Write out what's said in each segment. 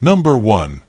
Number 1.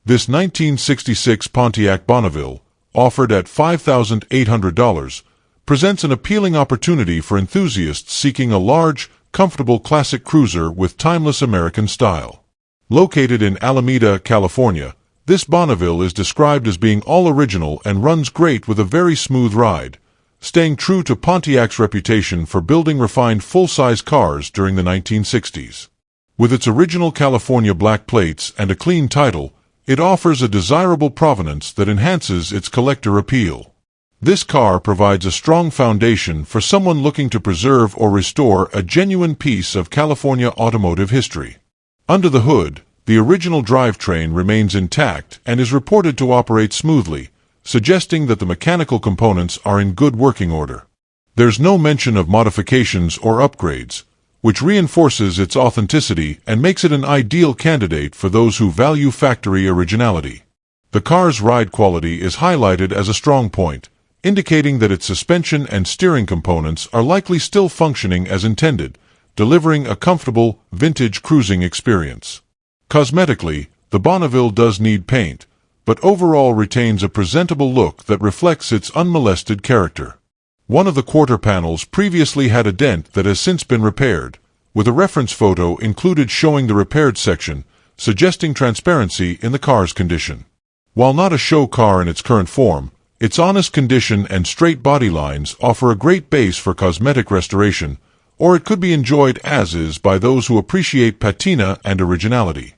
This 1966 Pontiac Bonneville, offered at $5,800, presents an appealing opportunity for enthusiasts seeking a large, comfortable classic cruiser with timeless American style. Located in Alameda, California, this Bonneville is described as being all original and runs great with a very smooth ride, staying true to Pontiac's reputation for building refined full-size cars during the 1960s. With its original California black plates and a clean title, it offers a desirable provenance that enhances its collector appeal. This car provides a strong foundation for someone looking to preserve or restore a genuine piece of California automotive history. Under the hood, the original drivetrain remains intact and is reported to operate smoothly, suggesting that the mechanical components are in good working order. There's no mention of modifications or upgrades, which reinforces its authenticity and makes it an ideal candidate for those who value factory originality. The car's ride quality is highlighted as a strong point, indicating that its suspension and steering components are likely still functioning as intended, delivering a comfortable, vintage cruising experience. Cosmetically, the Bonneville does need paint, but overall retains a presentable look that reflects its unmolested character. One of the quarter panels previously had a dent that has since been repaired, with a reference photo included showing the repaired section, suggesting transparency in the car's condition. While not a show car in its current form, its honest condition and straight body lines offer a great base for cosmetic restoration, or it could be enjoyed as is by those who appreciate patina and originality.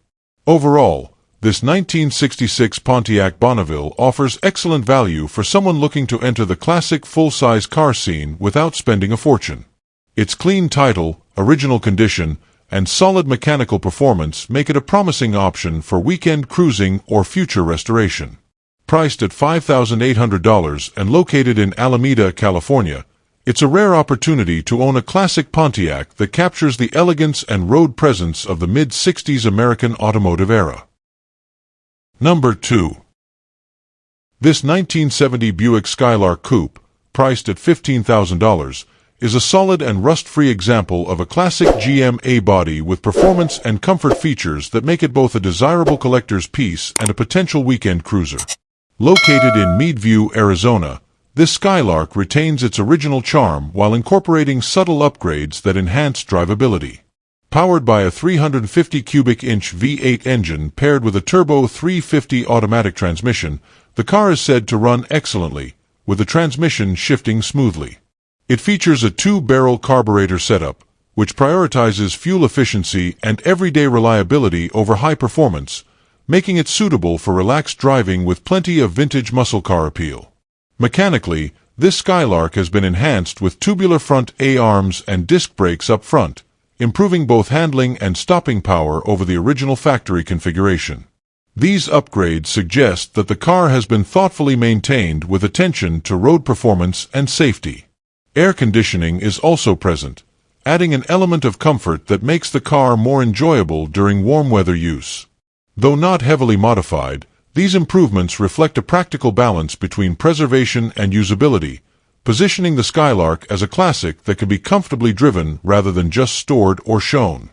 Overall, this 1966 Pontiac Bonneville offers excellent value for someone looking to enter the classic full-size car scene without spending a fortune. Its clean title, original condition, and solid mechanical performance make it a promising option for weekend cruising or future restoration. Priced at $5,800 and located in Alameda, California, it's a rare opportunity to own a classic Pontiac that captures the elegance and road presence of the mid-60s American automotive era. Number 2. This 1970 Buick Skylark Coupe, priced at $15,000, is a solid and rust-free example of a classic GM A-body with performance and comfort features that make it both a desirable collector's piece and a potential weekend cruiser. Located in Meadview, Arizona, this Skylark retains its original charm while incorporating subtle upgrades that enhance drivability. Powered by a 350 cubic inch V8 engine paired with a turbo 350 automatic transmission, the car is said to run excellently, with the transmission shifting smoothly. It features a 2-barrel carburetor setup, which prioritizes fuel efficiency and everyday reliability over high performance, making it suitable for relaxed driving with plenty of vintage muscle car appeal. Mechanically, this Skylark has been enhanced with tubular front A-arms and disc brakes up front, improving both handling and stopping power over the original factory configuration. These upgrades suggest that the car has been thoughtfully maintained with attention to road performance and safety. Air conditioning is also present, adding an element of comfort that makes the car more enjoyable during warm weather use. Though not heavily modified, these improvements reflect a practical balance between preservation and usability, positioning the Skylark as a classic that can be comfortably driven rather than just stored or shown.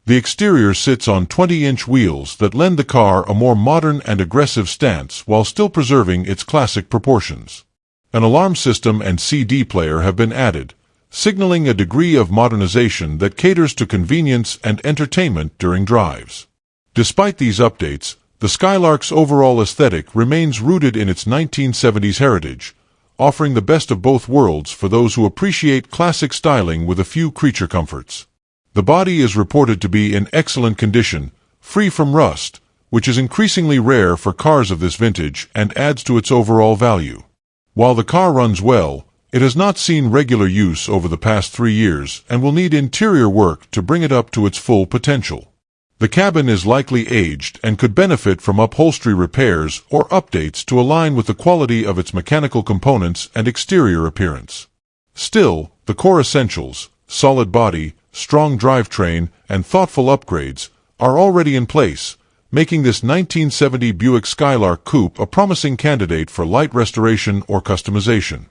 The exterior sits on 20-inch wheels that lend the car a more modern and aggressive stance while still preserving its classic proportions. An alarm system and CD player have been added, signaling a degree of modernization that caters to convenience and entertainment during drives. Despite these updates, the Skylark's overall aesthetic remains rooted in its 1970s heritage, offering the best of both worlds for those who appreciate classic styling with a few creature comforts. The body is reported to be in excellent condition, free from rust, which is increasingly rare for cars of this vintage and adds to its overall value. While the car runs well, it has not seen regular use over the past 3 years and will need interior work to bring it up to its full potential. The cabin is likely aged and could benefit from upholstery repairs or updates to align with the quality of its mechanical components and exterior appearance. Still, the core essentials, solid body, strong drivetrain, and thoughtful upgrades, are already in place, making this 1970 Buick Skylark Coupe a promising candidate for light restoration or customization.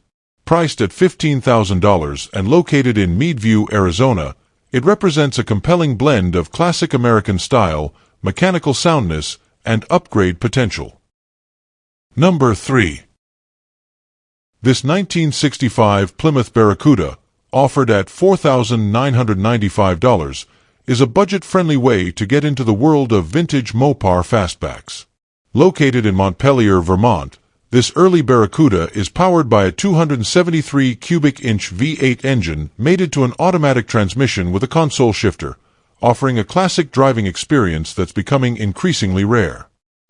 Priced at $15,000 and located in Meadview, Arizona, it represents a compelling blend of classic American style, mechanical soundness, and upgrade potential. Number 3. This 1965 Plymouth Barracuda, offered at $4,995, is a budget-friendly way to get into the world of vintage Mopar fastbacks. Located in Montpelier, Vermont, this early Barracuda is powered by a 273 cubic inch V8 engine mated to an automatic transmission with a console shifter, offering a classic driving experience that's becoming increasingly rare.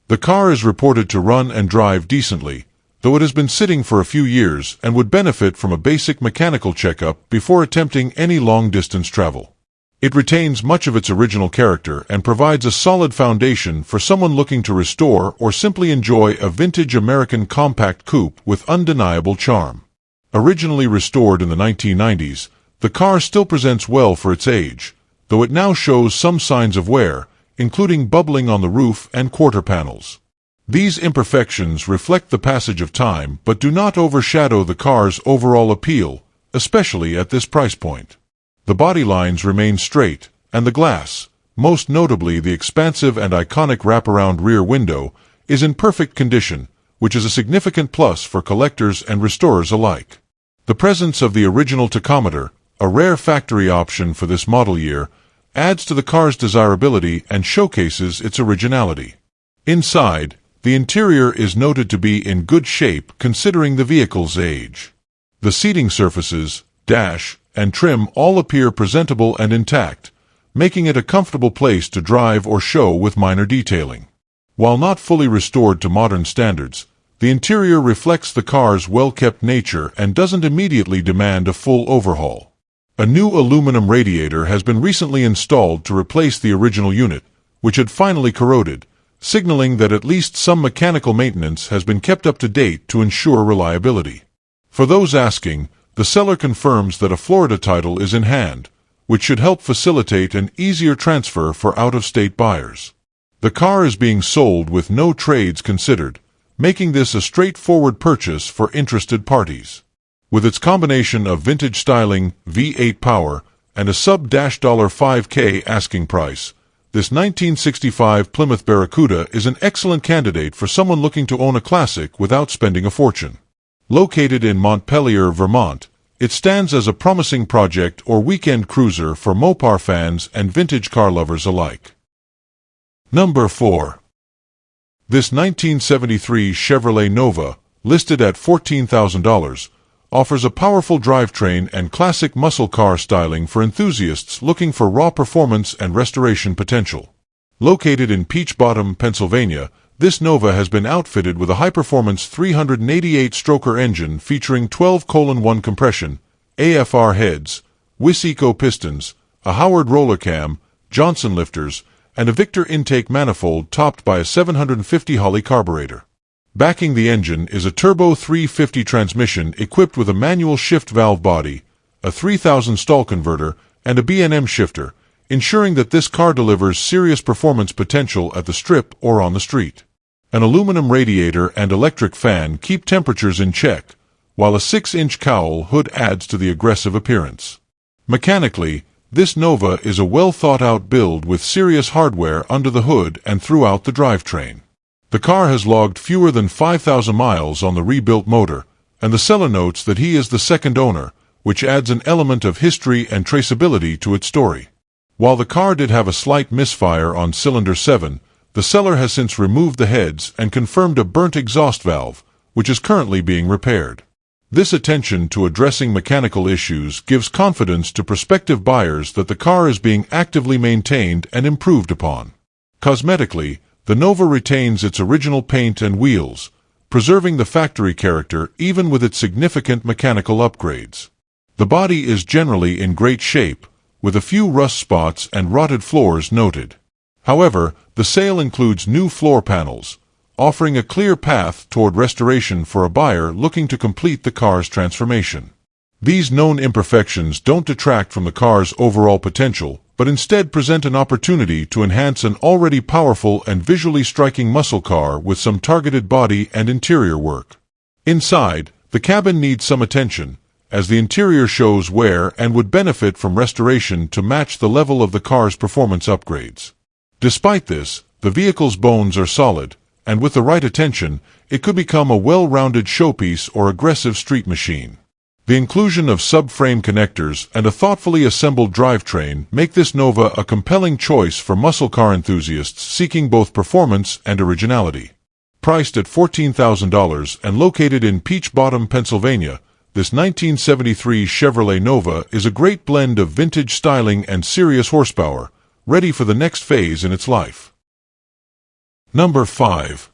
The car is reported to run and drive decently, though it has been sitting for a few years and would benefit from a basic mechanical checkup before attempting any long-distance travel. It retains much of its original character and provides a solid foundation for someone looking to restore or simply enjoy a vintage American compact coupe with undeniable charm. Originally restored in the 1990s, the car still presents well for its age, though it now shows some signs of wear, including bubbling on the roof and quarter panels. These imperfections reflect the passage of time but do not overshadow the car's overall appeal, especially at this price point. The body lines remain straight, and the glass, most notably the expansive and iconic wraparound rear window, is in perfect condition, which is a significant plus for collectors and restorers alike. The presence of the original tachometer, a rare factory option for this model year, adds to the car's desirability and showcases its originality. Inside, the interior is noted to be in good shape considering the vehicle's age. The seating surfaces, dash, and trim all appear presentable and intact, making it a comfortable place to drive or show with minor detailing. While not fully restored to modern standards, the interior reflects the car's well-kept nature and doesn't immediately demand a full overhaul. A new aluminum radiator has been recently installed to replace the original unit, which had finally corroded, signaling that at least some mechanical maintenance has been kept up to date to ensure reliability. For those asking, the seller confirms that a Florida title is in hand, which should help facilitate an easier transfer for out-of-state buyers. The car is being sold with no trades considered, making this a straightforward purchase for interested parties. With its combination of vintage styling, V8 power, and a sub-$5K asking price, this 1965 Plymouth Barracuda is an excellent candidate for someone looking to own a classic without spending a fortune. Located in Montpelier, Vermont, it stands as a promising project or weekend cruiser for Mopar fans and vintage car lovers alike. Number 4. This 1973 Chevrolet Nova, listed at $14,000, offers a powerful drivetrain and classic muscle car styling for enthusiasts looking for raw performance and restoration potential. Located in Peach Bottom, Pennsylvania, this Nova has been outfitted with a high-performance 388-stroker engine featuring 12:1 compression, AFR heads, Wiseco pistons, a Howard roller cam, Johnson lifters, and a Victor intake manifold topped by a 750 Holley carburetor. Backing the engine is a turbo 350 transmission equipped with a manual shift valve body, a 3000 stall converter, and a B&M shifter, ensuring that this car delivers serious performance potential at the strip or on the street. An aluminum radiator and electric fan keep temperatures in check, while a 6-inch cowl hood adds to the aggressive appearance. Mechanically, this Nova is a well-thought-out build with serious hardware under the hood and throughout the drivetrain. The car has logged fewer than 5,000 miles on the rebuilt motor, and the seller notes that he is the second owner, which adds an element of history and traceability to its story. While the car did have a slight misfire on cylinder 7, the seller has since removed the heads and confirmed a burnt exhaust valve, which is currently being repaired. This attention to addressing mechanical issues gives confidence to prospective buyers that the car is being actively maintained and improved upon. Cosmetically, the Nova retains its original paint and wheels, preserving the factory character even with its significant mechanical upgrades. The body is generally in great shape, with a few rust spots and rotted floors noted. However, the sale includes new floor panels, offering a clear path toward restoration for a buyer looking to complete the car's transformation. These known imperfections don't detract from the car's overall potential, but instead present an opportunity to enhance an already powerful and visually striking muscle car with some targeted body and interior work. Inside, the cabin needs some attention, as the interior shows wear and would benefit from restoration to match the level of the car's performance upgrades. Despite this, the vehicle's bones are solid, and with the right attention, it could become a well-rounded showpiece or aggressive street machine. The inclusion of subframe connectors and a thoughtfully assembled drivetrain make this Nova a compelling choice for muscle car enthusiasts seeking both performance and originality. Priced at $14,000 and located in Peach Bottom, Pennsylvania, this 1973 Chevrolet Nova is a great blend of vintage styling and serious horsepower, ready for the next phase in its life. Number 5.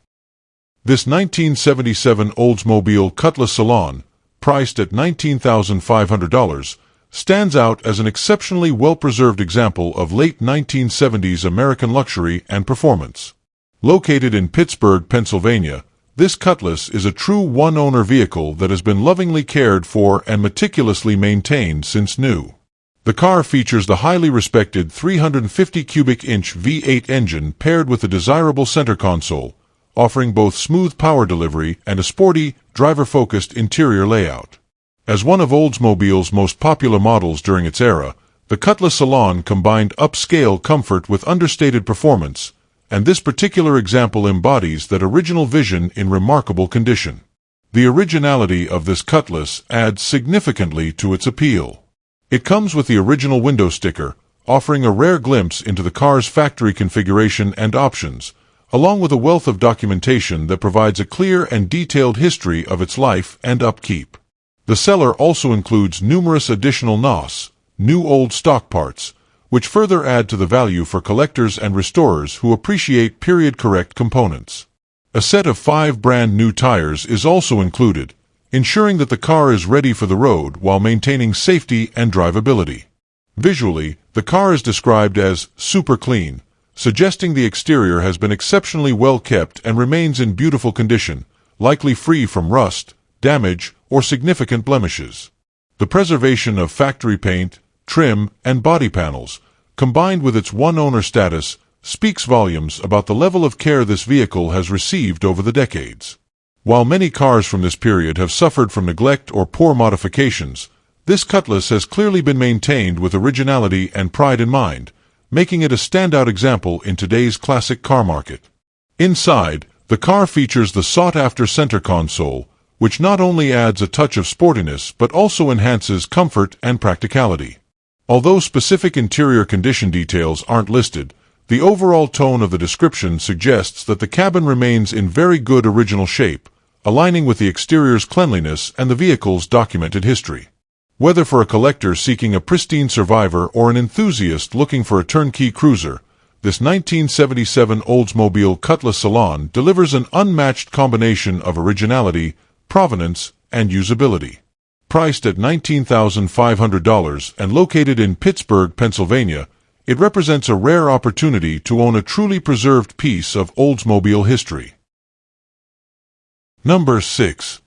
This 1977 Oldsmobile Cutlass Salon, priced at $19,500, stands out as an exceptionally well-preserved example of late 1970s American luxury and performance. Located in Pittsburgh, Pennsylvania, this Cutlass is a true one-owner vehicle that has been lovingly cared for and meticulously maintained since new. The car features the highly respected 350 cubic inch V8 engine paired with a desirable center console, offering both smooth power delivery and a sporty, driver-focused interior layout. As one of Oldsmobile's most popular models during its era, the Cutlass Salon combined upscale comfort with understated performance, and this particular example embodies that original vision in remarkable condition. The originality of this Cutlass adds significantly to its appeal. It comes with the original window sticker, offering a rare glimpse into the car's factory configuration and options, along with a wealth of documentation that provides a clear and detailed history of its life and upkeep. The seller also includes numerous additional NOS, new old stock parts, which further add to the value for collectors and restorers who appreciate period-correct components. A set of 5 brand-new tires is also included, ensuring that the car is ready for the road while maintaining safety and drivability. Visually, the car is described as super clean, suggesting the exterior has been exceptionally well kept and remains in beautiful condition, likely free from rust, damage, or significant blemishes. The preservation of factory paint, trim, and body panels, combined with its one-owner status, speaks volumes about the level of care this vehicle has received over the decades. While many cars from this period have suffered from neglect or poor modifications, this Cutlass has clearly been maintained with originality and pride in mind, making it a standout example in today's classic car market. Inside, the car features the sought-after center console, which not only adds a touch of sportiness but also enhances comfort and practicality. Although specific interior condition details aren't listed, the overall tone of the description suggests that the cabin remains in very good original shape, aligning with the exterior's cleanliness and the vehicle's documented history. Whether for a collector seeking a pristine survivor or an enthusiast looking for a turnkey cruiser, this 1977 Oldsmobile Cutlass Salon delivers an unmatched combination of originality, provenance, and usability. Priced at $19,500 and located in Pittsburgh, Pennsylvania, it represents a rare opportunity to own a truly preserved piece of Oldsmobile history. Number 6.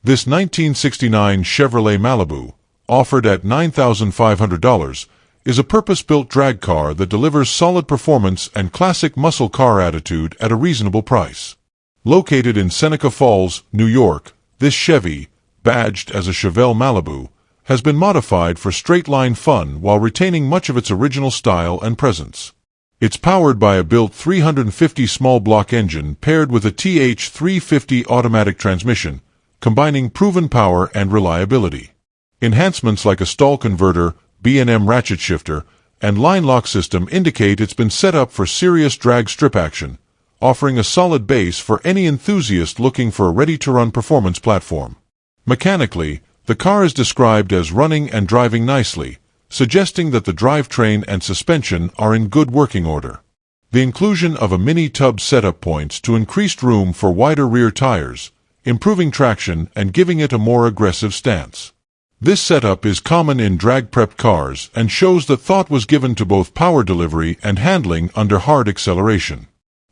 This 1969 Chevrolet Malibu, offered at $9,500, is a purpose-built drag car that delivers solid performance and classic muscle car attitude at a reasonable price. Located in Seneca Falls, New York, this Chevy, badged as a Chevelle Malibu, has been modified for straight-line fun while retaining much of its original style and presence. It's powered by a built 350 small block engine paired with a TH350 automatic transmission, combining proven power and reliability. Enhancements like a stall converter, B&M ratchet shifter, and line lock system indicate it's been set up for serious drag strip action, offering a solid base for any enthusiast looking for a ready-to-run performance platform. Mechanically, the car is described as running and driving nicely, suggesting that the drivetrain and suspension are in good working order. The inclusion of a mini tub setup points to increased room for wider rear tires, improving traction and giving it a more aggressive stance. This setup is common in drag-prepped cars and shows that thought was given to both power delivery and handling under hard acceleration.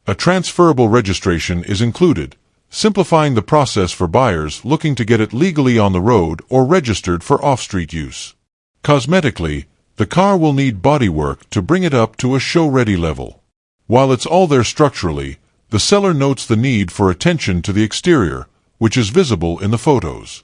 A transferable registration is included, simplifying the process for buyers looking to get it legally on the road or registered for off-street use. Cosmetically, the car will need bodywork to bring it up to a show-ready level. While it's all there structurally, the seller notes the need for attention to the exterior, which is visible in the photos.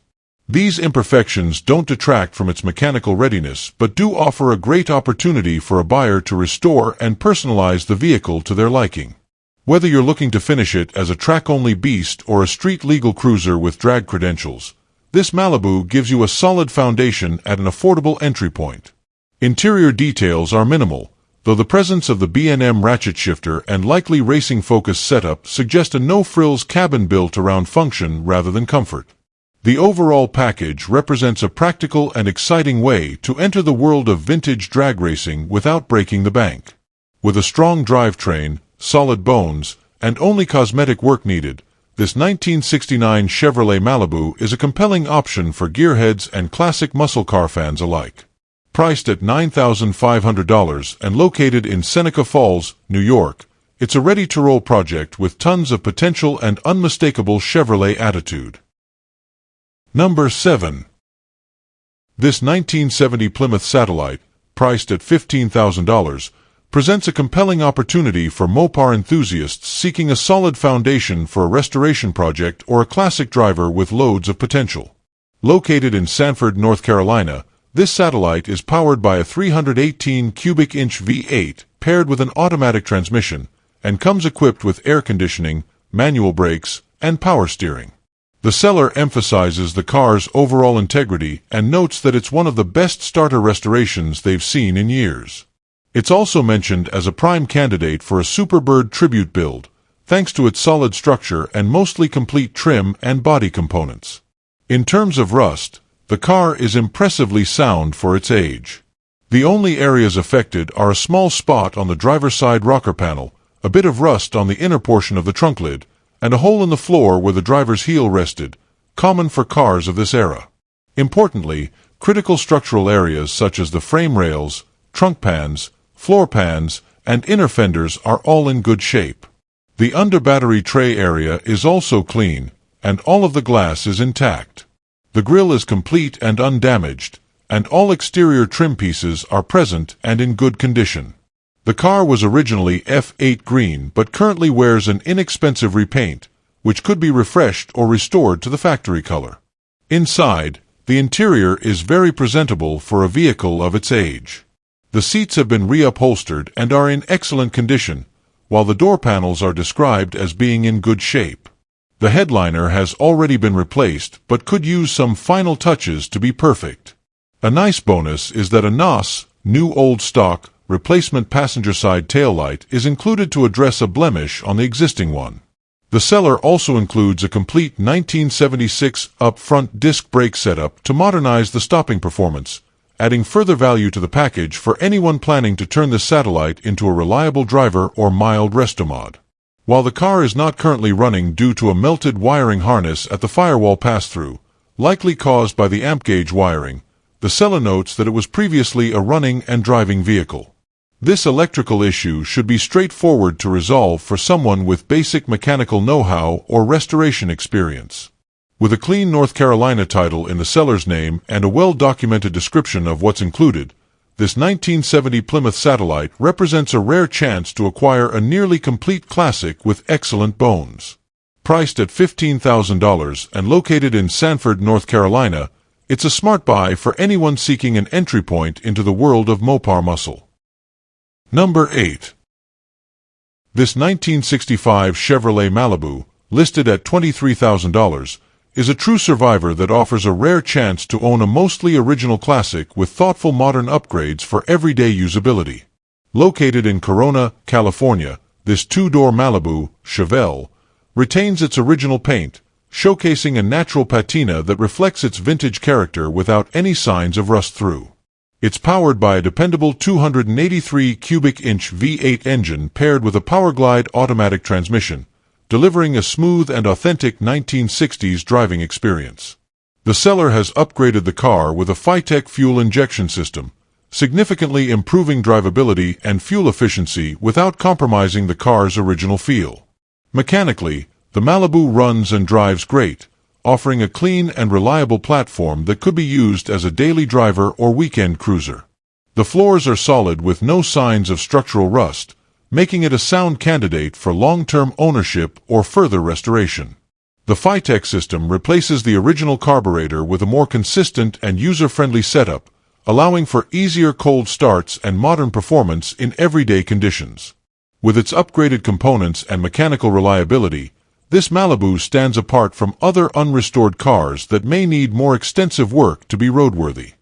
These imperfections don't detract from its mechanical readiness but do offer a great opportunity for a buyer to restore and personalize the vehicle to their liking. Whether you're looking to finish it as a track-only beast or a street-legal cruiser with drag credentials, this Malibu gives you a solid foundation at an affordable entry point. Interior details are minimal, though the presence of the B&M ratchet shifter and likely racing-focused setup suggest a no-frills cabin built around function rather than comfort. The overall package represents a practical and exciting way to enter the world of vintage drag racing without breaking the bank. With a strong drivetrain, solid bones, and only cosmetic work needed, this 1969 Chevrolet Malibu is a compelling option for gearheads and classic muscle car fans alike. Priced at $9,500 and located in Seneca Falls, New York, it's a ready-to-roll project with tons of potential and unmistakable Chevrolet attitude. Number 7. This 1970 Plymouth Satellite, priced at $15,000, presents a compelling opportunity for Mopar enthusiasts seeking a solid foundation for a restoration project or a classic driver with loads of potential. Located in Sanford, North Carolina, this Satellite is powered by a 318 cubic inch V8 paired with an automatic transmission and comes equipped with air conditioning, manual brakes, and power steering. The seller emphasizes the car's overall integrity and notes that it's one of the best starter restorations they've seen in years. It's also mentioned as a prime candidate for a Superbird tribute build, thanks to its solid structure and mostly complete trim and body components. In terms of rust, the car is impressively sound for its age. The only areas affected are a small spot on the driver's side rocker panel, a bit of rust on the inner portion of the trunk lid, and a hole in the floor where the driver's heel rested, common for cars of this era. Importantly, critical structural areas such as the frame rails, trunk pans, floor pans, and inner fenders are all in good shape. The under-battery tray area is also clean, and all of the glass is intact. The grille is complete and undamaged, and all exterior trim pieces are present and in good condition. The car was originally F8 green but currently wears an inexpensive repaint, which could be refreshed or restored to the factory color. Inside, the interior is very presentable for a vehicle of its age. The seats have been reupholstered and are in excellent condition, while the door panels are described as being in good shape. The headliner has already been replaced but could use some final touches to be perfect. A nice bonus is that a NOS, new old stock, replacement passenger side taillight is included to address a blemish on the existing one. The seller also includes a complete 1976 up-front disc brake setup to modernize the stopping performance, adding further value to the package for anyone planning to turn this Satellite into a reliable driver or mild resto-mod. While the car is not currently running due to a melted wiring harness at the firewall pass-through, likely caused by the amp gauge wiring, the seller notes that it was previously a running and driving vehicle. This electrical issue should be straightforward to resolve for someone with basic mechanical know-how or restoration experience. With a clean North Carolina title in the seller's name and a well-documented description of what's included, this 1970 Plymouth Satellite represents a rare chance to acquire a nearly complete classic with excellent bones. Priced at $15,000 and located in Sanford, North Carolina, it's a smart buy for anyone seeking an entry point into the world of Mopar muscle. Number 8. This 1965 Chevrolet Malibu, listed at $23,000, is a true survivor that offers a rare chance to own a mostly original classic with thoughtful modern upgrades for everyday usability. Located in Corona, California, this two-door Malibu, Chevelle, retains its original paint, showcasing a natural patina that reflects its vintage character without any signs of rust-through. It's powered by a dependable 283 cubic inch V8 engine paired with a Powerglide automatic transmission, delivering a smooth and authentic 1960s driving experience. The seller has upgraded the car with a Phytec fuel injection system, significantly improving drivability and fuel efficiency without compromising the car's original feel. Mechanically, the Malibu runs and drives great, offering a clean and reliable platform that could be used as a daily driver or weekend cruiser. The floors are solid with no signs of structural rust, making it a sound candidate for long-term ownership or further restoration. The Phytech system replaces the original carburetor with a more consistent and user-friendly setup, allowing for easier cold starts and modern performance in everyday conditions. With its upgraded components and mechanical reliability, this Malibu stands apart from other unrestored cars that may need more extensive work to be roadworthy.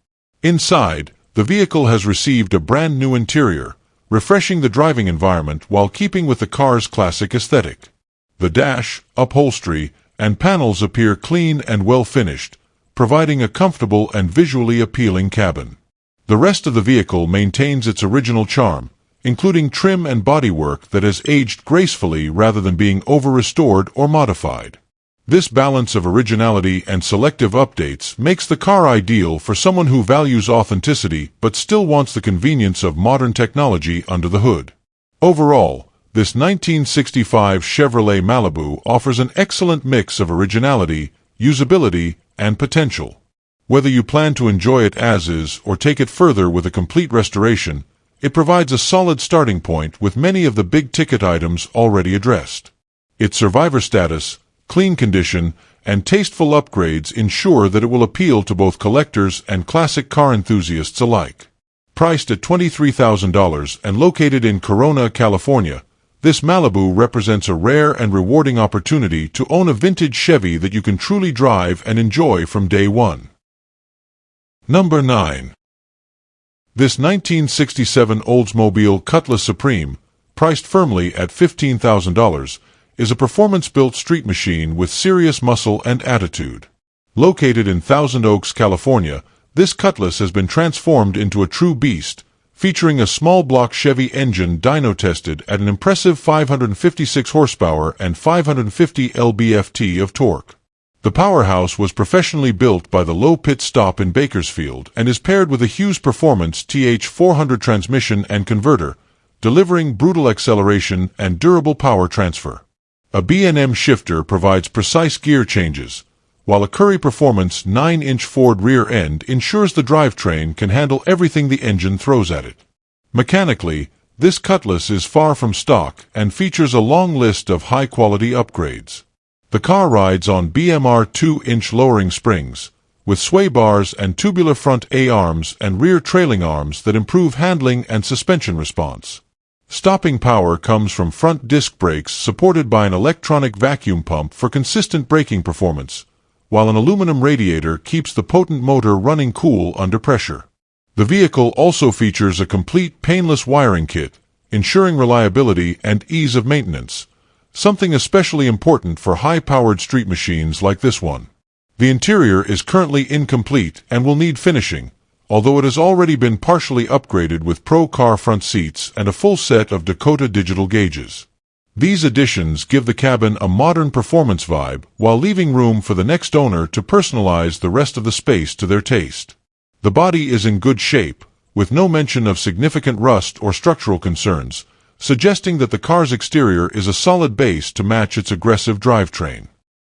Inside, the vehicle has received a brand new interior, refreshing the driving environment while keeping with the car's classic aesthetic. The dash, upholstery, and panels appear clean and well finished, providing a comfortable and visually appealing cabin. The rest of the vehicle maintains its original charm, including trim and bodywork that has aged gracefully rather than being over-restored or modified. This balance of originality and selective updates makes the car ideal for someone who values authenticity but still wants the convenience of modern technology under the hood. Overall, this 1965 Chevrolet Malibu offers an excellent mix of originality, usability, and potential. Whether you plan to enjoy it as is or take it further with a complete restoration, it provides a solid starting point with many of the big-ticket items already addressed. Its survivor status, clean condition, and tasteful upgrades ensure that it will appeal to both collectors and classic car enthusiasts alike. Priced at $23,000 and located in Corona, California, this Malibu represents a rare and rewarding opportunity to own a vintage Chevy that you can truly drive and enjoy from day one. Number 9. This 1967 Oldsmobile Cutlass Supreme, priced firmly at $15,000, is a performance-built street machine with serious muscle and attitude. Located in Thousand Oaks, California, this Cutlass has been transformed into a true beast, featuring a small-block Chevy engine dyno-tested at an impressive 556 horsepower and 550 lb-ft of torque. The powerhouse was professionally built by the Low Pit Stop in Bakersfield and is paired with a Hughes Performance TH400 transmission and converter, delivering brutal acceleration and durable power transfer. A B&M shifter provides precise gear changes, while a Currie Performance 9-inch Ford rear end ensures the drivetrain can handle everything the engine throws at it. Mechanically, this Cutlass is far from stock and features a long list of high-quality upgrades. The car rides on BMR 2-inch lowering springs, with sway bars and tubular front A-arms and rear trailing arms that improve handling and suspension response. Stopping power comes from front disc brakes supported by an electronic vacuum pump for consistent braking performance, while an aluminum radiator keeps the potent motor running cool under pressure. The vehicle also features a complete painless wiring kit, ensuring reliability and ease of maintenance, something especially important for high-powered street machines like this one. The interior is currently incomplete and will need finishing, although it has already been partially upgraded with Pro Car front seats and a full set of Dakota digital gauges. These additions give the cabin a modern performance vibe while leaving room for the next owner to personalize the rest of the space to their taste. The body is in good shape, with no mention of significant rust or structural concerns, suggesting that the car's exterior is a solid base to match its aggressive drivetrain.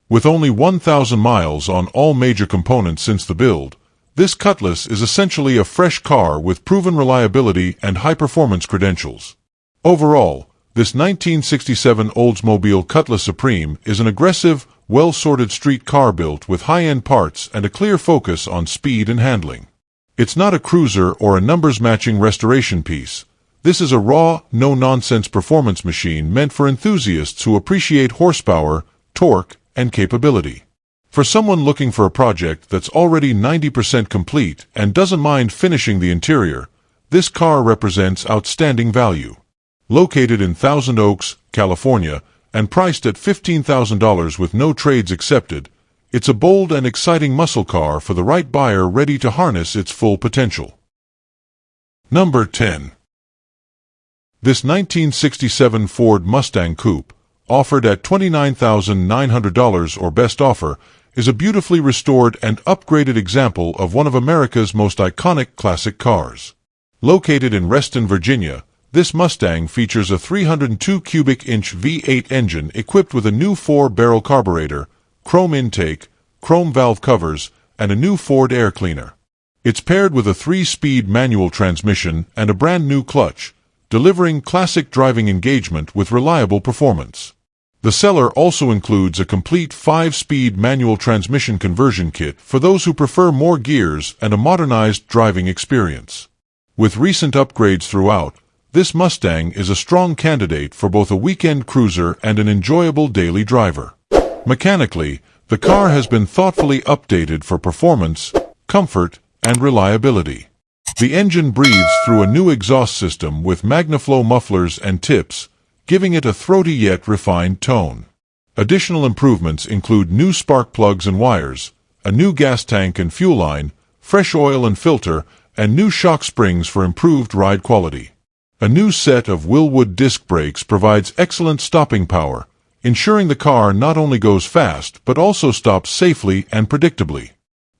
With only 1,000 miles on all major components since the build, this Cutlass is essentially a fresh car with proven reliability and high-performance credentials. Overall, this 1967 Oldsmobile Cutlass Supreme is an aggressive, well-sorted street car built with high-end parts and a clear focus on speed and handling. It's not a cruiser or a numbers-matching restoration piece. This is a raw, no-nonsense performance machine meant for enthusiasts who appreciate horsepower, torque, and capability. For someone looking for a project that's already 90% complete and doesn't mind finishing the interior, this car represents outstanding value. Located in Thousand Oaks, California, and priced at $15,000 with no trades accepted, it's a bold and exciting muscle car for the right buyer ready to harness its full potential. Number 10. This 1967 Ford Mustang Coupe, offered at $29,900 or best offer, is a beautifully restored and upgraded example of one of America's most iconic classic cars. Located in Reston, Virginia, this Mustang features a 302 cubic inch V8 engine equipped with a new 4-barrel carburetor, chrome intake, chrome valve covers, and a new Ford air cleaner. It's paired with a 3-speed manual transmission and a brand new clutch, delivering classic driving engagement with reliable performance. The seller also includes a complete 5-speed manual transmission conversion kit for those who prefer more gears and a modernized driving experience. With recent upgrades throughout, this Mustang is a strong candidate for both a weekend cruiser and an enjoyable daily driver. Mechanically, the car has been thoughtfully updated for performance, comfort, and reliability. The engine breathes through a new exhaust system with MagnaFlow mufflers and tips, giving it a throaty yet refined tone. Additional improvements include new spark plugs and wires, a new gas tank and fuel line, fresh oil and filter, and new shock springs for improved ride quality. A new set of Willwood disc brakes provides excellent stopping power, ensuring the car not only goes fast but also stops safely and predictably.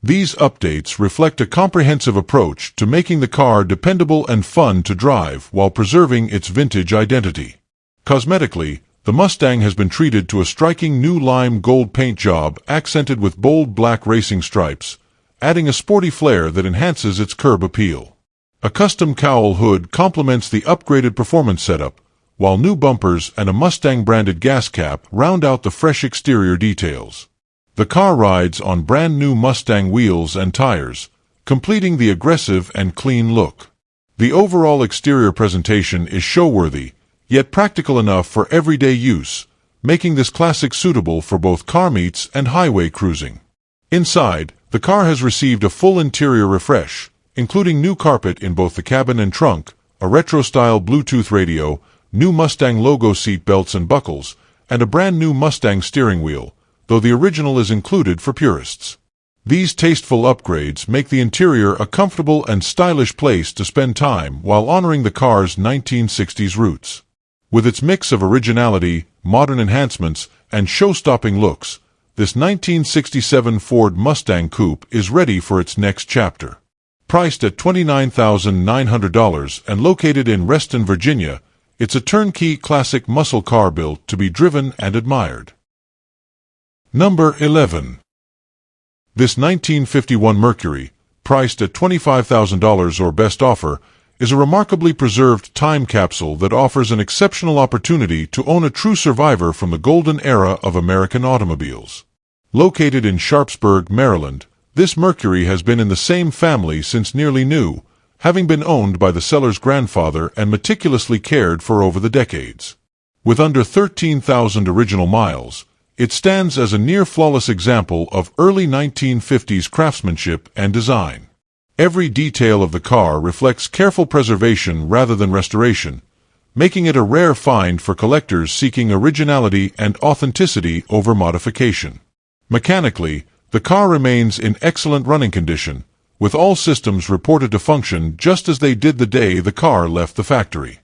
These updates reflect a comprehensive approach to making the car dependable and fun to drive while preserving its vintage identity. Cosmetically, the Mustang has been treated to a striking new lime gold paint job accented with bold black racing stripes, adding a sporty flair that enhances its curb appeal. A custom cowl hood complements the upgraded performance setup, while new bumpers and a Mustang-branded gas cap round out the fresh exterior details. The car rides on brand-new Mustang wheels and tires, completing the aggressive and clean look. The overall exterior presentation is show-worthy, yet practical enough for everyday use, making this classic suitable for both car meets and highway cruising. Inside, the car has received a full interior refresh, including new carpet in both the cabin and trunk, a retro-style Bluetooth radio, new Mustang logo seat belts and buckles, and a brand-new Mustang steering wheel, though the original is included for purists. These tasteful upgrades make the interior a comfortable and stylish place to spend time while honoring the car's 1960s roots. With its mix of originality, modern enhancements, and show-stopping looks, this 1967 Ford Mustang Coupe is ready for its next chapter. Priced at $29,900 and located in Reston, Virginia, it's a turnkey classic muscle car built to be driven and admired. Number 11. This 1951 Mercury, priced at $25,000 or best offer, is a remarkably preserved time capsule that offers an exceptional opportunity to own a true survivor from the golden era of American automobiles. Located in Sharpsburg, Maryland, this Mercury has been in the same family since nearly new, having been owned by the seller's grandfather and meticulously cared for over the decades. With under 13,000 original miles, it stands as a near-flawless example of early 1950s craftsmanship and design. Every detail of the car reflects careful preservation rather than restoration, making it a rare find for collectors seeking originality and authenticity over modification. Mechanically, the car remains in excellent running condition, with all systems reported to function just as they did the day the car left the factory.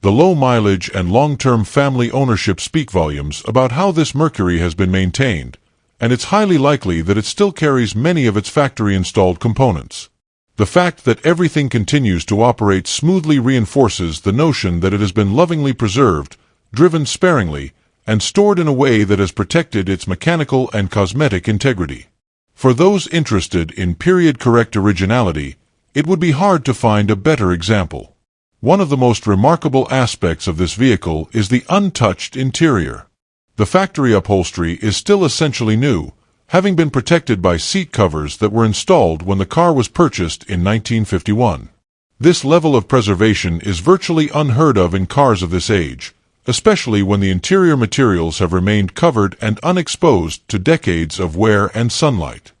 The low mileage and long-term family ownership speak volumes about how this Mercury has been maintained, and it's highly likely that it still carries many of its factory-installed components. The fact that everything continues to operate smoothly reinforces the notion that it has been lovingly preserved, driven sparingly, and stored in a way that has protected its mechanical and cosmetic integrity. For those interested in period-correct originality, it would be hard to find a better example. One of the most remarkable aspects of this vehicle is the untouched interior. The factory upholstery is still essentially new, having been protected by seat covers that were installed when the car was purchased in 1951. This level of preservation is virtually unheard of in cars of this age, especially when the interior materials have remained covered and unexposed to decades of wear and sunlight.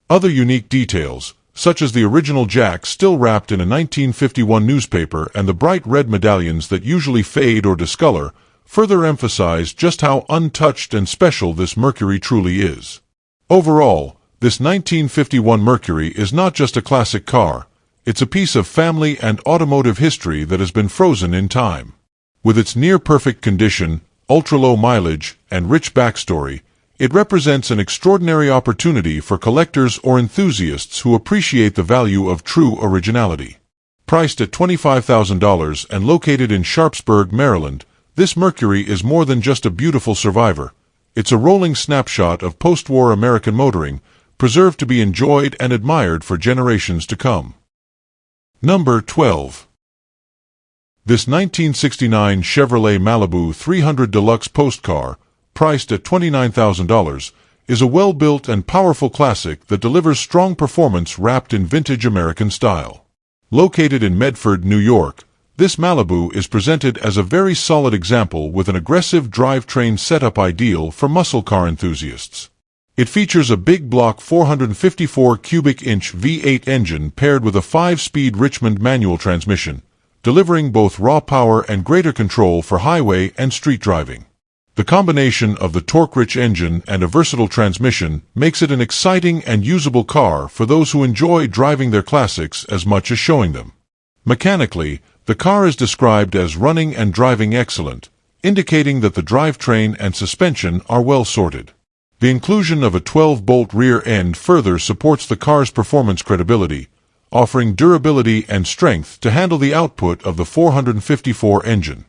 Other unique details, such as the original jack still wrapped in a 1951 newspaper and the bright red medallions that usually fade or discolor, further emphasize just how untouched and special this Mercury truly is. Overall, this 1951 Mercury is not just a classic car, it's a piece of family and automotive history that has been frozen in time. With its near-perfect condition, ultra-low mileage, and rich backstory, it represents an extraordinary opportunity for collectors or enthusiasts who appreciate the value of true originality. Priced at $25,000 and located in Sharpsburg, Maryland, this Mercury is more than just a beautiful survivor. It's a rolling snapshot of post-war American motoring, preserved to be enjoyed and admired for generations to come. Number 12. This 1969 Chevrolet Malibu 300 Deluxe Post Car, priced at $29,000, is a well-built and powerful classic that delivers strong performance wrapped in vintage American style. Located in Medford, New York, this Malibu is presented as a very solid example with an aggressive drivetrain setup ideal for muscle car enthusiasts. It features a big block 454 cubic inch V8 engine paired with a 5-speed Richmond manual transmission, delivering both raw power and greater control for highway and street driving. The combination of the torque-rich engine and a versatile transmission makes it an exciting and usable car for those who enjoy driving their classics as much as showing them. Mechanically, the car is described as running and driving excellent, indicating that the drivetrain and suspension are well sorted. The inclusion of a 12-bolt rear end further supports the car's performance credibility, offering durability and strength to handle the output of the 454 engine.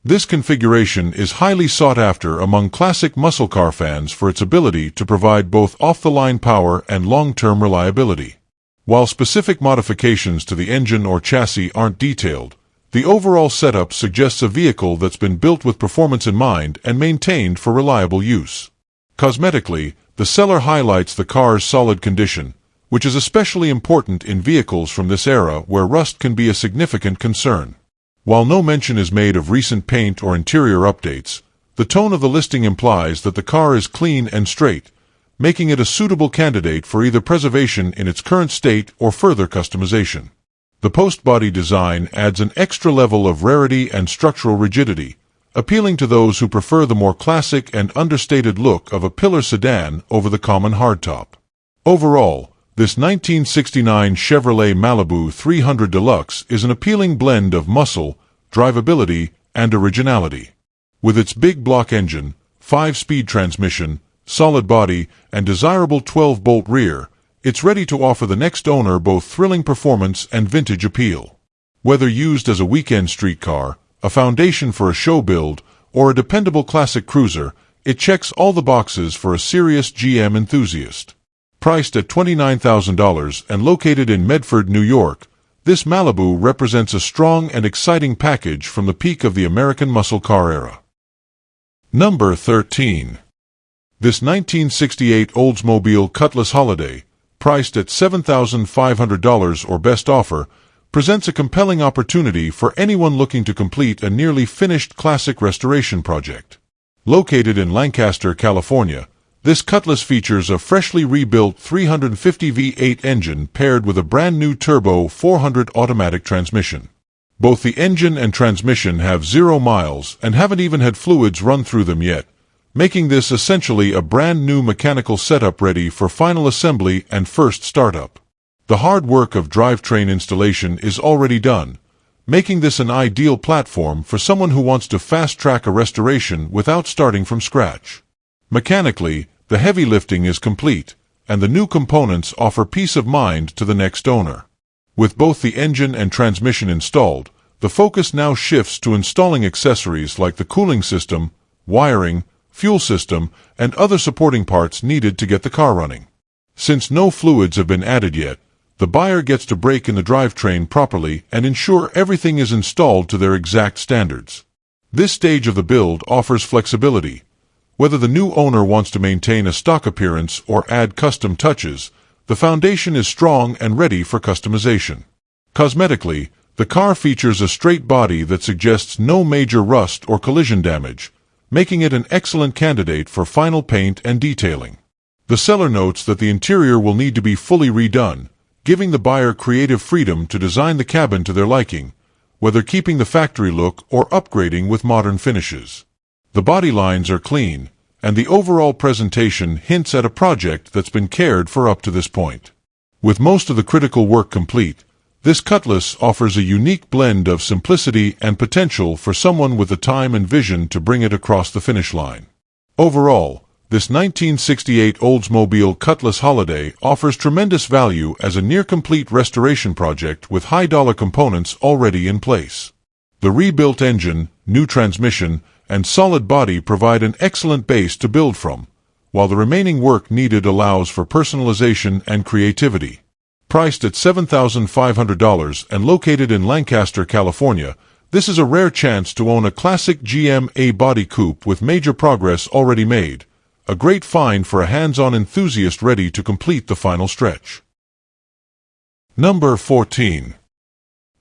This configuration is highly sought after among classic muscle car fans for its ability to provide both off-the-line power and long-term reliability. While specific modifications to the engine or chassis aren't detailed, the overall setup suggests a vehicle that's been built with performance in mind and maintained for reliable use. Cosmetically, the seller highlights the car's solid condition, which is especially important in vehicles from this era where rust can be a significant concern. While no mention is made of recent paint or interior updates, the tone of the listing implies that the car is clean and straight, making it a suitable candidate for either preservation in its current state or further customization. The post-body design adds an extra level of rarity and structural rigidity, appealing to those who prefer the more classic and understated look of a pillar sedan over the common hardtop. Overall, this 1969 Chevrolet Malibu 300 Deluxe is an appealing blend of muscle, drivability, and originality. With its big block engine, 5-speed transmission, solid body, and desirable 12-bolt rear, it's ready to offer the next owner both thrilling performance and vintage appeal. Whether used as a weekend street car, a foundation for a show build, or a dependable classic cruiser, it checks all the boxes for a serious GM enthusiast. Priced at $29,000 and located in Medford, New York, this Malibu represents a strong and exciting package from the peak of the American muscle car era. Number 13. This 1968 Oldsmobile Cutlass Holiday, priced at $7,500 or best offer, presents a compelling opportunity for anyone looking to complete a nearly finished classic restoration project. Located in Lancaster, California, this Cutlass features a freshly rebuilt 350 V8 engine paired with a brand-new turbo 400 automatic transmission. Both the engine and transmission have 0 miles and haven't even had fluids run through them yet, making this essentially a brand-new mechanical setup ready for final assembly and first startup. The hard work of drivetrain installation is already done, making this an ideal platform for someone who wants to fast-track a restoration without starting from scratch. Mechanically, the heavy lifting is complete, and the new components offer peace of mind to the next owner. With both the engine and transmission installed, the focus now shifts to installing accessories like the cooling system, wiring, fuel system, and other supporting parts needed to get the car running. Since no fluids have been added yet, the buyer gets to brake in the drivetrain properly and ensure everything is installed to their exact standards. This stage of the build offers flexibility. Whether the new owner wants to maintain a stock appearance or add custom touches, the foundation is strong and ready for customization. Cosmetically, the car features a straight body that suggests no major rust or collision damage, making it an excellent candidate for final paint and detailing. The seller notes that the interior will need to be fully redone, giving the buyer creative freedom to design the cabin to their liking, whether keeping the factory look or upgrading with modern finishes. The body lines are clean, and the overall presentation hints at a project that's been cared for up to this point. With most of the critical work complete, this Cutlass offers a unique blend of simplicity and potential for someone with the time and vision to bring it across the finish line. Overall, this 1968 Oldsmobile Cutlass Holiday offers tremendous value as a near-complete restoration project with high-dollar components already in place. The rebuilt engine, new transmission, and solid body provide an excellent base to build from, while the remaining work needed allows for personalization and creativity. Priced at $7,500 and located in Lancaster, California, This is a rare chance to own a classic GMA body coupe with major progress already made, a great find for a hands-on enthusiast ready to complete the final stretch. Number 14.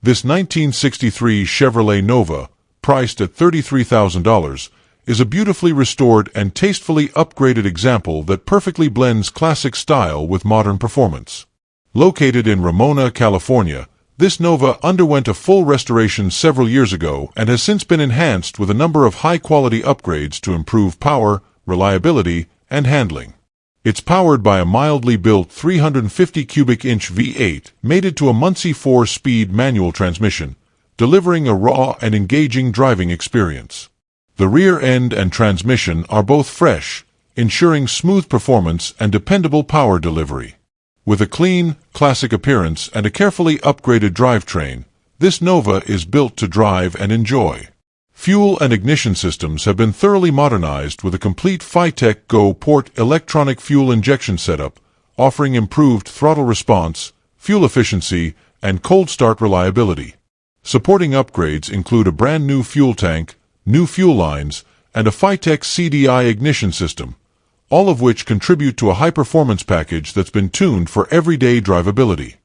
This 1963 Chevrolet Nova, priced at $33,000, is a beautifully restored and tastefully upgraded example that perfectly blends classic style with modern performance. Located in Ramona, California, this Nova underwent a full restoration several years ago and has since been enhanced with a number of high-quality upgrades to improve power, reliability, and handling. It's powered by a mildly built 350 cubic inch V8 mated to a Muncie 4-speed manual transmission, delivering a raw and engaging driving experience. The rear end and transmission are both fresh, ensuring smooth performance and dependable power delivery. With a clean, classic appearance and a carefully upgraded drivetrain, this Nova is built to drive and enjoy. Fuel and ignition systems have been thoroughly modernized with a complete Phytech Go port electronic fuel injection setup, offering improved throttle response, fuel efficiency, and cold start reliability. Supporting upgrades include a brand new fuel tank, new fuel lines, and a Phytech CDI ignition system, all of which contribute to a high-performance package that's been tuned for everyday drivability.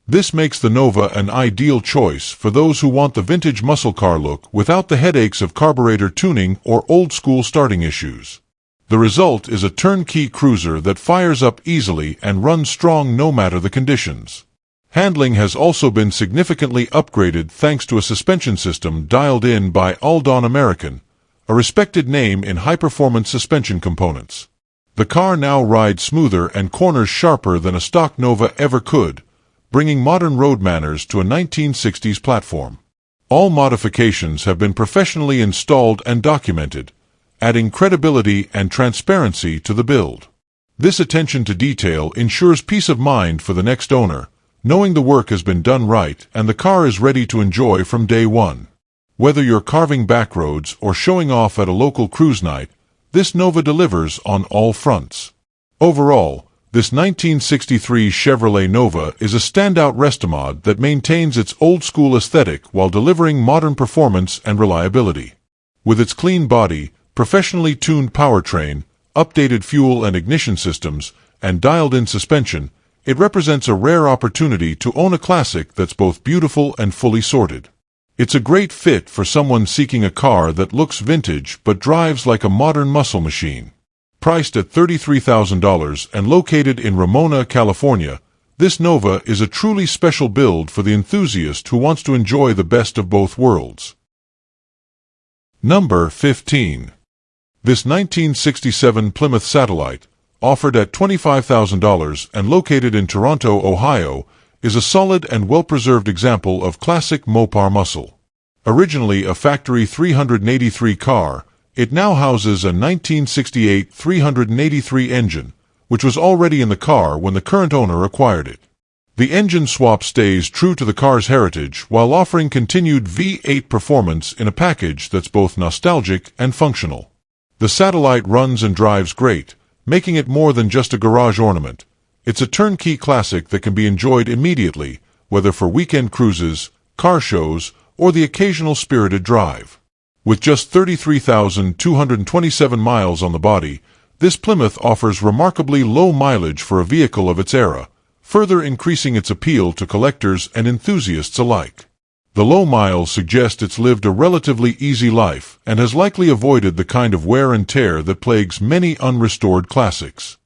This makes the Nova an ideal choice for those who want the vintage muscle car look without the headaches of carburetor tuning or old-school starting issues. The result is a turnkey cruiser that fires up easily and runs strong no matter the conditions. Handling has also been significantly upgraded thanks to a suspension system dialed in by Aldon American, a respected name in high-performance suspension components. The car now rides smoother and corners sharper than a stock Nova ever could, bringing modern road manners to a 1960s platform. All modifications have been professionally installed and documented, adding credibility and transparency to the build. This attention to detail ensures peace of mind for the next owner, knowing the work has been done right and the car is ready to enjoy from day one. Whether you're carving back roads or showing off at a local cruise night, this Nova delivers on all fronts. Overall, this 1963 Chevrolet Nova is a standout restomod that maintains its old-school aesthetic while delivering modern performance and reliability. With its clean body, professionally tuned powertrain, updated fuel and ignition systems, and dialed-in suspension, it represents a rare opportunity to own a classic that's both beautiful and fully sorted. It's a great fit for someone seeking a car that looks vintage but drives like a modern muscle machine. Priced at $33,000 and located in Ramona, California, this Nova is a truly special build for the enthusiast who wants to enjoy the best of both worlds. Number 15. This 1967 Plymouth Satellite, offered at $25,000 and located in Toronto, Ohio, is a solid and well-preserved example of classic Mopar muscle. Originally a factory 383 car, it now houses a 1968 383 engine, which was already in the car when the current owner acquired it. The engine swap stays true to the car's heritage while offering continued V8 performance in a package that's both nostalgic and functional. The Satellite runs and drives great, making it more than just a garage ornament. It's a turnkey classic that can be enjoyed immediately, whether for weekend cruises, car shows, or the occasional spirited drive. With just 33,227 miles on the body, this Plymouth offers remarkably low mileage for a vehicle of its era, further increasing its appeal to collectors and enthusiasts alike. The low miles suggest it's lived a relatively easy life and has likely avoided the kind of wear and tear that plagues many unrestored classics.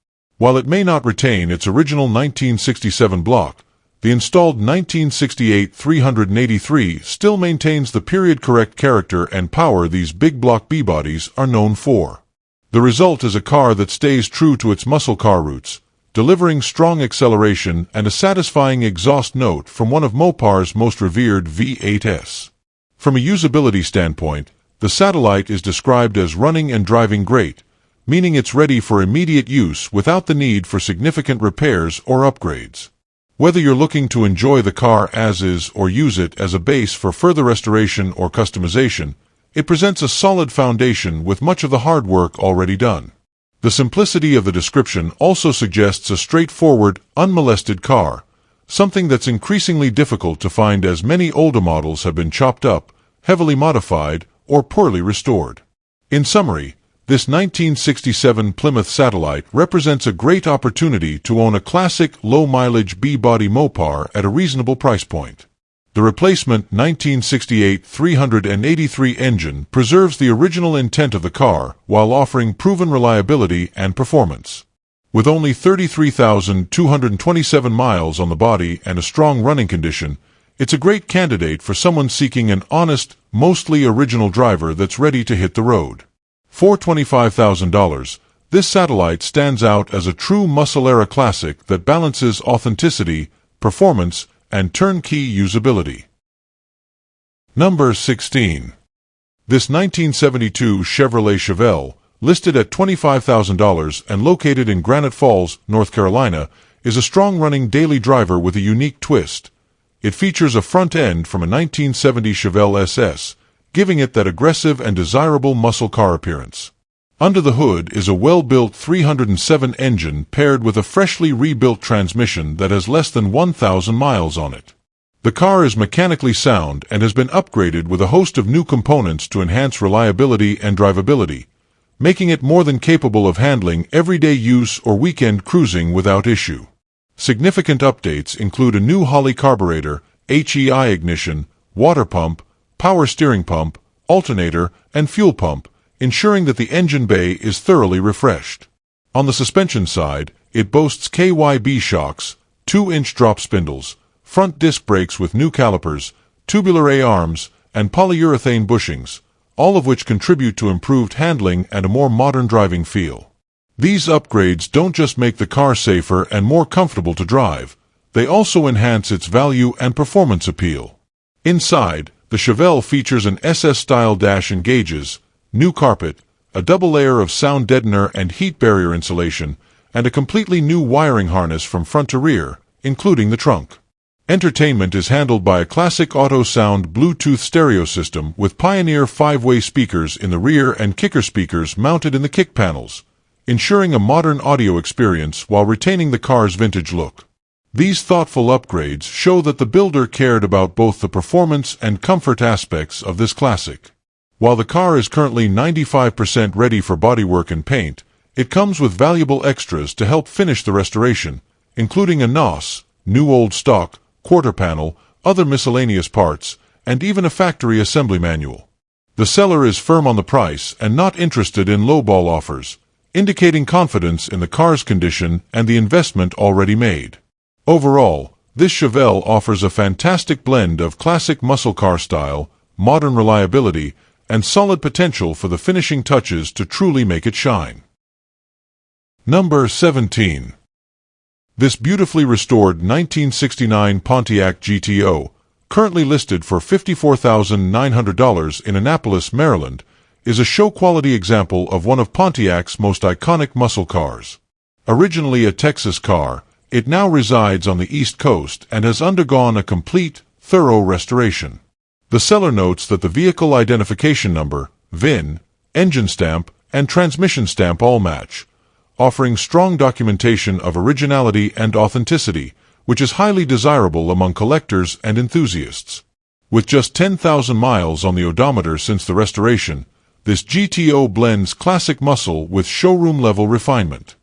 While it may not retain its original 1967 block, the installed 1968 383 still maintains the period-correct character and power these big block B-bodies are known for. The result is a car that stays true to its muscle car roots, delivering strong acceleration and a satisfying exhaust note from one of Mopar's most revered V8s. From a usability standpoint, the Satellite is described as running and driving great, meaning it's ready for immediate use without the need for significant repairs or upgrades. Whether you're looking to enjoy the car as is or use it as a base for further restoration or customization, it presents a solid foundation with much of the hard work already done. The simplicity of the description also suggests a straightforward, unmolested car, something that's increasingly difficult to find as many older models have been chopped up, heavily modified, or poorly restored. In summary, this 1967 Plymouth Satellite represents a great opportunity to own a classic, low-mileage B-body Mopar at a reasonable price point. The replacement 1968 383 engine preserves the original intent of the car while offering proven reliability and performance. With only 33,227 miles on the body and a strong running condition, it's a great candidate for someone seeking an honest, mostly original driver that's ready to hit the road. For $25,000, this Satellite stands out as a true muscle-era classic that balances authenticity, performance, and turnkey usability. Number 16. This 1972 Chevrolet Chevelle, listed at $25,000 and located in Granite Falls, North Carolina, is a strong-running daily driver with a unique twist. It features a front end from a 1970 Chevelle SS, giving it that aggressive and desirable muscle car appearance. Under the hood is a well-built 307 engine paired with a freshly rebuilt transmission that has less than 1,000 miles on it. The car is mechanically sound and has been upgraded with a host of new components to enhance reliability and drivability, making it more than capable of handling everyday use or weekend cruising without issue. Significant updates include a new Holley carburetor, HEI ignition, water pump, power steering pump, alternator, and fuel pump, ensuring that the engine bay is thoroughly refreshed. On the suspension side, it boasts KYB shocks, 2-inch drop spindles, front disc brakes with new calipers, tubular A-arms, and polyurethane bushings, all of which contribute to improved handling and a more modern driving feel. These upgrades don't just make the car safer and more comfortable to drive, they also enhance its value and performance appeal. Inside, the Chevelle features an SS-style dash and gauges, new carpet, a double layer of sound deadener and heat barrier insulation, and a completely new wiring harness from front to rear, including the trunk. Entertainment is handled by a classic auto-sound Bluetooth stereo system with Pioneer 5-way speakers in the rear and kicker speakers mounted in the kick panels, ensuring a modern audio experience while retaining the car's vintage look. These thoughtful upgrades show that the builder cared about both the performance and comfort aspects of this classic. While the car is currently 95% ready for bodywork and paint, it comes with valuable extras to help finish the restoration, including a NOS, new old stock, quarter panel, other miscellaneous parts, and even a factory assembly manual. The seller is firm on the price and not interested in lowball offers, indicating confidence in the car's condition and the investment already made. Overall, this Chevelle offers a fantastic blend of classic muscle car style, modern reliability, and solid potential for the finishing touches to truly make it shine. Number 17. This beautifully restored 1969 Pontiac GTO, currently listed for $54,900 in Annapolis, Maryland, is a show-quality example of one of Pontiac's most iconic muscle cars. Originally a Texas car, it now resides on the East Coast and has undergone a complete, thorough restoration. The seller notes that the vehicle identification number, VIN, engine stamp, and transmission stamp all match, offering strong documentation of originality and authenticity, which is highly desirable among collectors and enthusiasts. With just 10,000 miles on the odometer since the restoration, this GTO blends classic muscle with showroom-level refinement.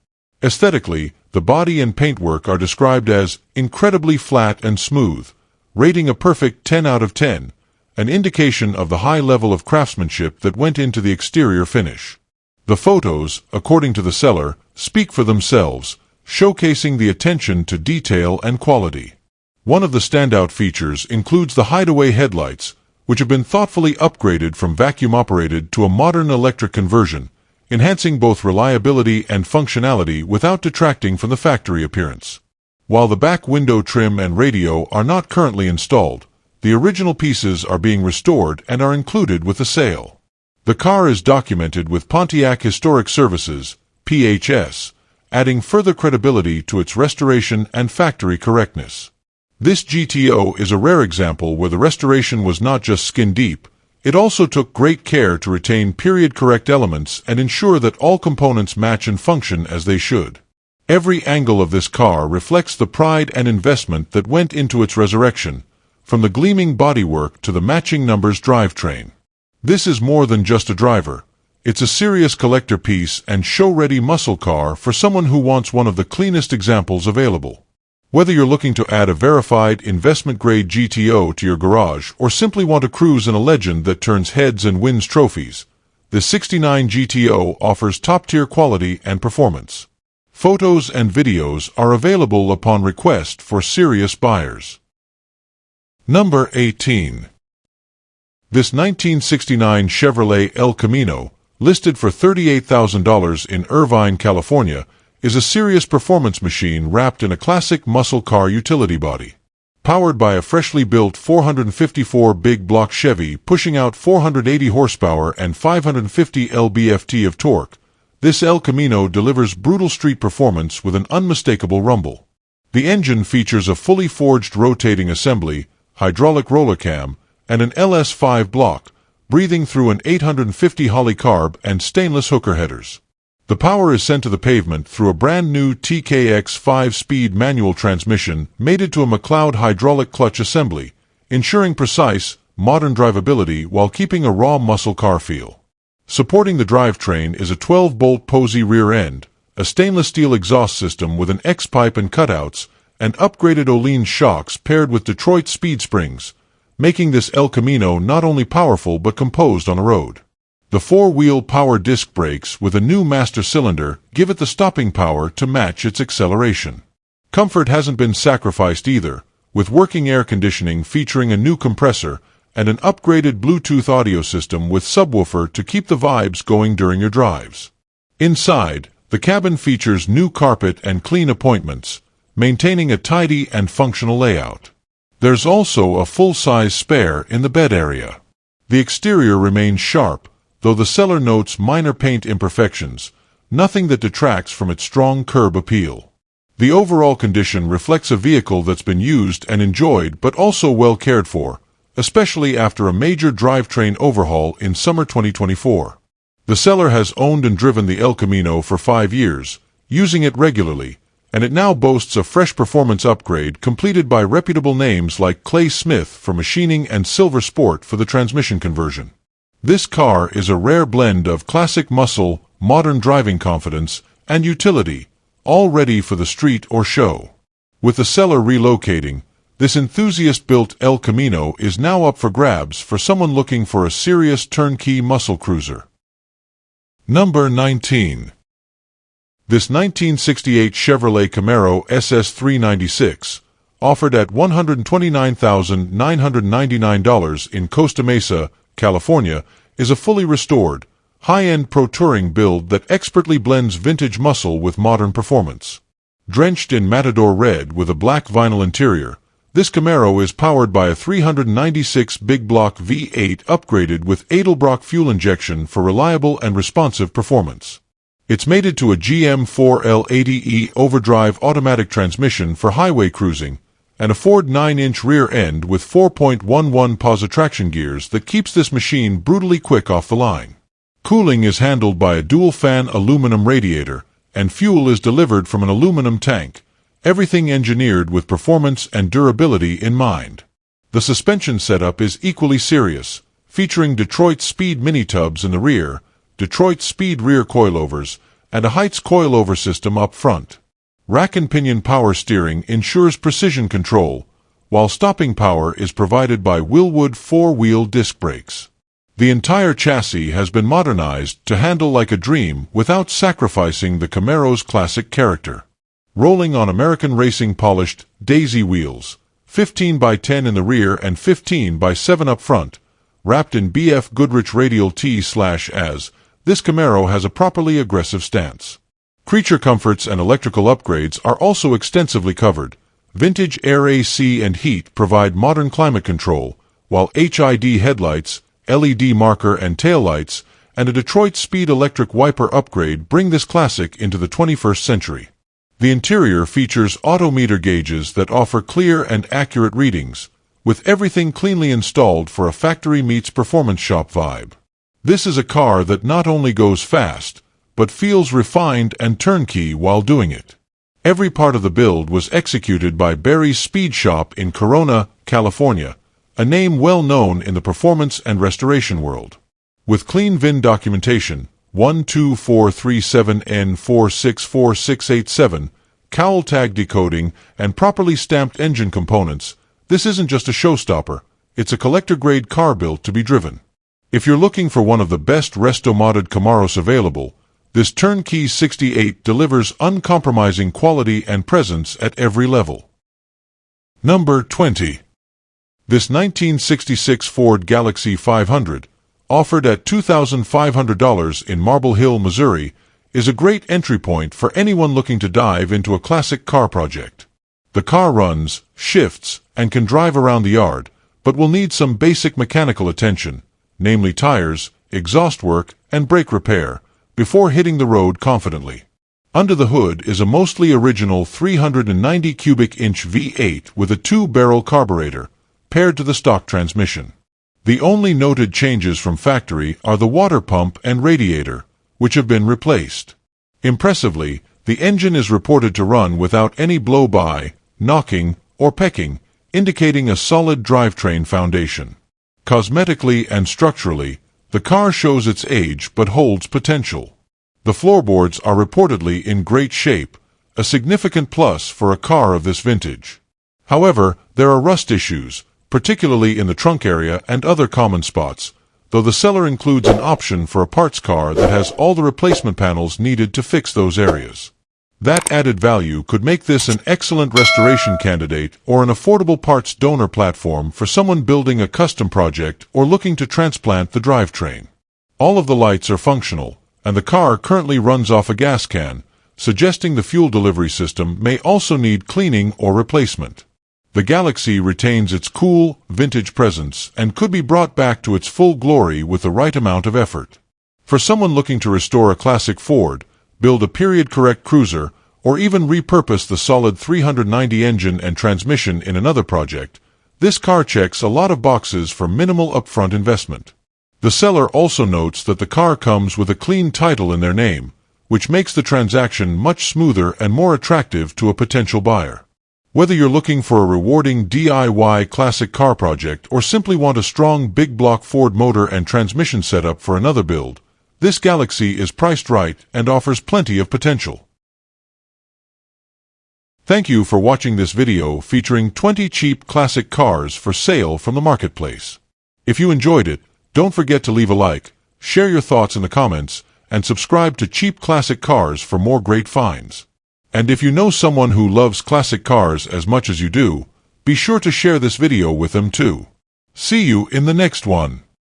Aesthetically, the body and paintwork are described as incredibly flat and smooth, rating a perfect 10 out of 10, an indication of the high level of craftsmanship that went into the exterior finish. The photos, according to the seller, speak for themselves, showcasing the attention to detail and quality. One of the standout features includes the hideaway headlights, which have been thoughtfully upgraded from vacuum-operated to a modern electric conversion, enhancing both reliability and functionality without detracting from the factory appearance. While the back window trim and radio are not currently installed, the original pieces are being restored and are included with the sale. The car is documented with Pontiac Historic Services, PHS, adding further credibility to its restoration and factory correctness. This GTO is a rare example where the restoration was not just skin-deep, it also took great care to retain period-correct elements and ensure that all components match and function as they should. Every angle of this car reflects the pride and investment that went into its resurrection, from the gleaming bodywork to the matching numbers drivetrain. This is more than just a driver. It's a serious collector piece and show-ready muscle car for someone who wants one of the cleanest examples available. Whether you're looking to add a verified investment-grade GTO to your garage or simply want to cruise in a legend that turns heads and wins trophies, the '69 GTO offers top-tier quality and performance. Photos and videos are available upon request for serious buyers. Number 18. This 1969 Chevrolet El Camino, listed for $38,000 in Irvine, California, is a serious performance machine wrapped in a classic muscle car utility body. Powered by a freshly built 454 big block Chevy pushing out 480 horsepower and 550 lb-ft of torque, this El Camino delivers brutal street performance with an unmistakable rumble. The engine features a fully forged rotating assembly, hydraulic roller cam, and an LS5 block, breathing through an 850 Holley carb and stainless hooker headers. The power is sent to the pavement through a brand new TKX 5-speed manual transmission mated to a McLeod hydraulic clutch assembly, ensuring precise, modern drivability while keeping a raw muscle car feel. Supporting the drivetrain is a 12-bolt Posey rear end, a stainless steel exhaust system with an X-pipe and cutouts, and upgraded Öhlins shocks paired with Detroit speed springs, making this El Camino not only powerful but composed on the road. The four-wheel power disc brakes with a new master cylinder give it the stopping power to match its acceleration. Comfort hasn't been sacrificed either, with working air conditioning featuring a new compressor and an upgraded Bluetooth audio system with subwoofer to keep the vibes going during your drives. Inside, the cabin features new carpet and clean appointments, maintaining a tidy and functional layout. There's also a full-size spare in the bed area. The exterior remains sharp, though the seller notes minor paint imperfections, nothing that detracts from its strong curb appeal. The overall condition reflects a vehicle that's been used and enjoyed but also well cared for, especially after a major drivetrain overhaul in summer 2024. The seller has owned and driven the El Camino for 5 years, using it regularly, and it now boasts a fresh performance upgrade completed by reputable names like Clay Smith for machining and Silver Sport for the transmission conversion. This car is a rare blend of classic muscle, modern driving confidence, and utility, all ready for the street or show. With the seller relocating, this enthusiast-built El Camino is now up for grabs for someone looking for a serious turnkey muscle cruiser. Number 19. This 1968 Chevrolet Camaro SS396, offered at $129,999 in Costa Mesa, California, is a fully restored, high-end Pro Touring build that expertly blends vintage muscle with modern performance. Drenched in Matador red with a black vinyl interior, this Camaro is powered by a 396 big block V8 upgraded with Edelbrock fuel injection for reliable and responsive performance. It's mated to a GM4L80E overdrive automatic transmission for highway cruising, and a Ford 9-inch rear end with 4.11 pause traction gears that keeps this machine brutally quick off the line. Cooling is handled by a dual-fan aluminum radiator, and fuel is delivered from an aluminum tank, everything engineered with performance and durability in mind. The suspension setup is equally serious, featuring Detroit Speed mini-tubs in the rear, Detroit Speed rear coilovers, and a Heights coilover system up front. Rack and pinion power steering ensures precision control, while stopping power is provided by Willwood four-wheel disc brakes. The entire chassis has been modernized to handle like a dream without sacrificing the Camaro's classic character. Rolling on American Racing polished Daisy wheels, 15 by 10 in the rear and 15 by 7 up front, wrapped in BF Goodrich radial T/as, this Camaro has a properly aggressive stance. Creature comforts and electrical upgrades are also extensively covered. Vintage air AC and heat provide modern climate control, while HID headlights, LED marker and taillights, and a Detroit Speed electric wiper upgrade bring this classic into the 21st century. The interior features autometer gauges that offer clear and accurate readings, with everything cleanly installed for a factory meets performance shop vibe. This is a car that not only goes fast, but feels refined and turnkey while doing it. Every part of the build was executed by Barry's Speed Shop in Corona, California, a name well known in the performance and restoration world. With clean VIN documentation, 12437N464687, cowl tag decoding, and properly stamped engine components, this isn't just a showstopper, it's a collector-grade car built to be driven. If you're looking for one of the best resto-modded Camaros available, this turnkey 68 delivers uncompromising quality and presence at every level. Number 20. This 1966 Ford Galaxie 500, offered at $2,500 in Marble Hill, Missouri, is a great entry point for anyone looking to dive into a classic car project. The car runs, shifts, and can drive around the yard, but will need some basic mechanical attention, namely tires, exhaust work, and brake repair, before hitting the road confidently. Under the hood is a mostly original 390 cubic inch V8 with a 2-barrel carburetor, paired to the stock transmission. The only noted changes from factory are the water pump and radiator, which have been replaced. Impressively, the engine is reported to run without any blow-by, knocking, or pecking, indicating a solid drivetrain foundation. Cosmetically and structurally, the car shows its age but holds potential. The floorboards are reportedly in great shape, a significant plus for a car of this vintage. However, there are rust issues, particularly in the trunk area and other common spots, though the seller includes an option for a parts car that has all the replacement panels needed to fix those areas. That added value could make this an excellent restoration candidate or an affordable parts donor platform for someone building a custom project or looking to transplant the drivetrain. All of the lights are functional, and the car currently runs off a gas can, suggesting the fuel delivery system may also need cleaning or replacement. The Galaxie retains its cool, vintage presence and could be brought back to its full glory with the right amount of effort. For someone looking to restore a classic Ford, build a period-correct cruiser, or even repurpose the solid 390 engine and transmission in another project, this car checks a lot of boxes for minimal upfront investment. The seller also notes that the car comes with a clean title in their name, which makes the transaction much smoother and more attractive to a potential buyer. Whether you're looking for a rewarding DIY classic car project or simply want a strong big-block Ford motor and transmission setup for another build, this Galaxie is priced right and offers plenty of potential. Thank you for watching this video featuring 20 cheap classic cars for sale from the marketplace. If you enjoyed it, don't forget to leave a like, share your thoughts in the comments, and subscribe to Cheap Classic Cars for more great finds. And if you know someone who loves classic cars as much as you do, be sure to share this video with them too. See you in the next one.